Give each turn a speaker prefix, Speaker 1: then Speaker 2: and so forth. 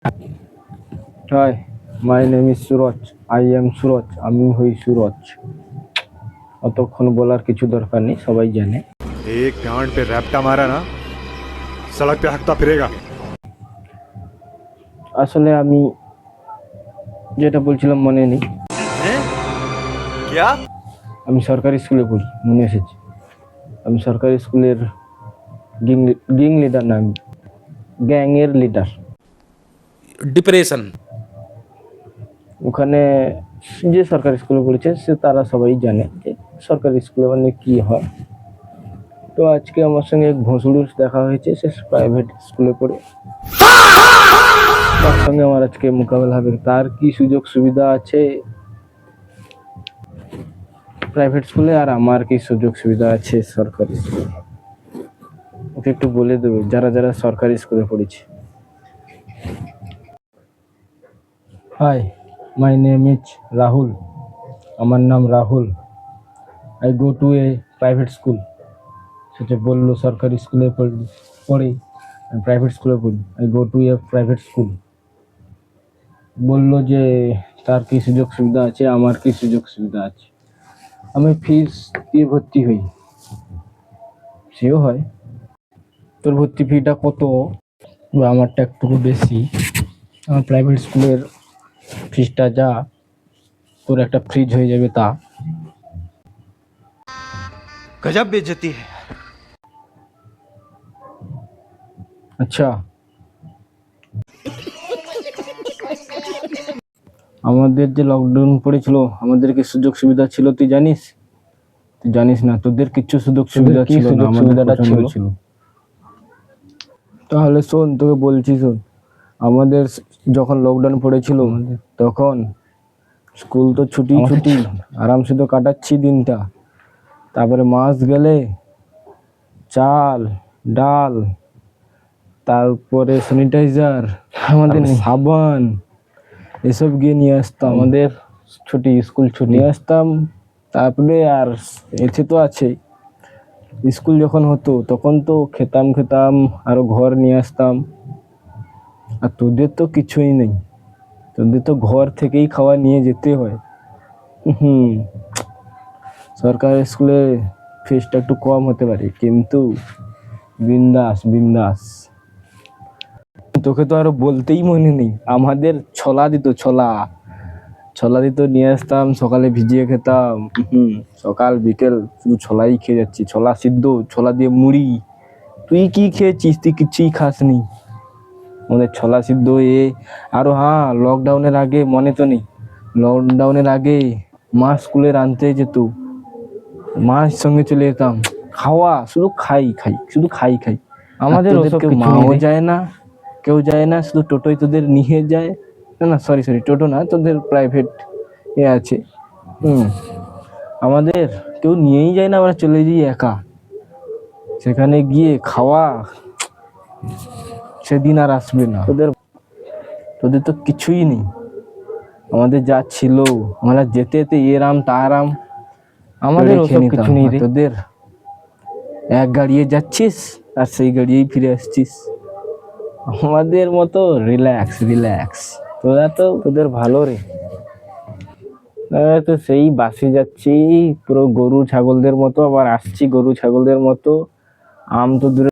Speaker 1: Hi, my name is Suraj. I am Suraj. আমি হই সুরজ। অতক্ষণ বলার কিছু দরকার নেই, সবাই জানে।
Speaker 2: एक गांड पे रैप्टा मारा ना सड़क पे हकता फिरेगा।
Speaker 1: আসলে আমি যেটা বলছিলাম মনে নেই।
Speaker 2: क्या?
Speaker 1: আমি সরকারি স্কুলে পড়ি, মনে এসেছে। আমি সরকারি স্কুলের গ্যাং লিডার না, গ্যাং এর লিডার।
Speaker 3: ডিপ্রেশন।
Speaker 1: ওখানে যে সরকারি স্কুলে পড়েছে সে তারা সবাই জানে যে সরকারি স্কুলে মানে কি হয়। তো আজকে আমার সঙ্গে এক ভোঁসড়ুর দেখা হয়েছে, সে প্রাইভেট স্কুলে পড়ে। তার সঙ্গে আমার আজকে মোকাবেলা হবে। তার কি সুযোগ সুবিধা আছে প্রাইভেট স্কুলে, আর আমার কি সুযোগ সুবিধা আছে সরকারি স্কুলে, ওকে একটু বলে দেবে যারা যারা সরকারি স্কুলে পড়েছে। Hi, my name is Rahul. আমার নাম Rahul. I go to a private school. সেটা বললো সরকারি স্কুলে পড়ে, প্রাইভেট স্কুলে পড়ি। I go to a private school. বললো যে তার কি সুযোগ সুবিধা আছে, আমার কি সুযোগ সুবিধা আছে। আমি ফিস দিয়ে ভর্তি হই, সেও হয়। তোর ভর্তি ফিটা কত? আমারটা একটু বেশি। আমার প্রাইভেট স্কুলের ফিসটা যা, তোর একটা ফ্রিজ হয়ে যাবে তা।
Speaker 2: गजब बेइज्जती है।
Speaker 1: আচ্ছা, আমাদের যে লকডাউন পড়েছিল, আমাদের কি সুযোগ সুবিধা ছিল তুই জানিস? তুই জানিস না, তোদের কিছু সুযোগ সুবিধা ছিল না, আমাদের প্রচন্ড ছিল। তাহলে শোন, তোকে বলছি শোন। আমাদের যখন লকডাউন পড়েছিল তখন স্কুল তো ছুটি আরামসে তো কাটাচ্ছি দিনটা। তারপরে মাস গেলে চাল ডাল, তারপরে স্যানিটাইজার, আমাদের সাবান, এসব গিয়ে নিয়ে আসতাম। আমাদের স্কুল ছুটি নিয়ে আসতাম। তারপরে আর এতে তো আছে, স্কুল যখন হতো তখন তো খেতাম আরো ঘর নিয়ে আসতাম। আর তোদের তো কিছুই নেই, তোদের তো ঘর থেকেই খাওয়া নিয়ে যেতে হয়। সরকারি স্কুলে ফিসটা একটু কম হতে পারে, কিন্তু বিন্দাস বিন্দাস। তোকে তো আরো বলতেই মনে নেই, আমাদের ছোলা দিত নিয়ে আসতাম, সকালে ভিজিয়ে খেতাম। সকাল বিকেল শুধু ছোলাই খেয়ে যাচ্ছি, ছোলা সিদ্ধ, ছোলা দিয়ে মুড়ি। তুই কি খেয়েছিস? তুই কিছুই খাসনি। আমাদের ছোলা সিদ্ধ আরো হ্যাঁ, লকডাউনের আগে মনে তো নেই, লকডাউনের আগে মা স্কুলে আনতে যেত, মার সঙ্গে চলে যেতাম। খাওয়া শুধু খাই খাই। আমাদের মাও যায় না, কেউ যায় না, শুধু টোটোই তোদের নিয়ে যায়। না সরি টোটো না, তোদের প্রাইভেট আছে। আমাদের কেউ নিয়েই যায় না, আমরা চলে যাই একা। সেখানে গিয়ে খাওয়া সেদিন আর আসবে না। তোদের তো কিছুই নেই, আমাদের যা ছিল আমরা যেতে যেতে এরাম তারাম। আমাদের ওসব কিছু নেই রে। তোদের এক গাড়িয়ে যাচ্ছিস আর সেই গাড়িয়েই ফিরে আসছিস। আমাদের মতো রিল্যাক্স। তোদের ভালো রে। তো সেই বাসে যাচ্ছি পুরো গরু ছাগলদের মতো, আবার আসছি গরু ছাগলদের মতো। আম তো দূরে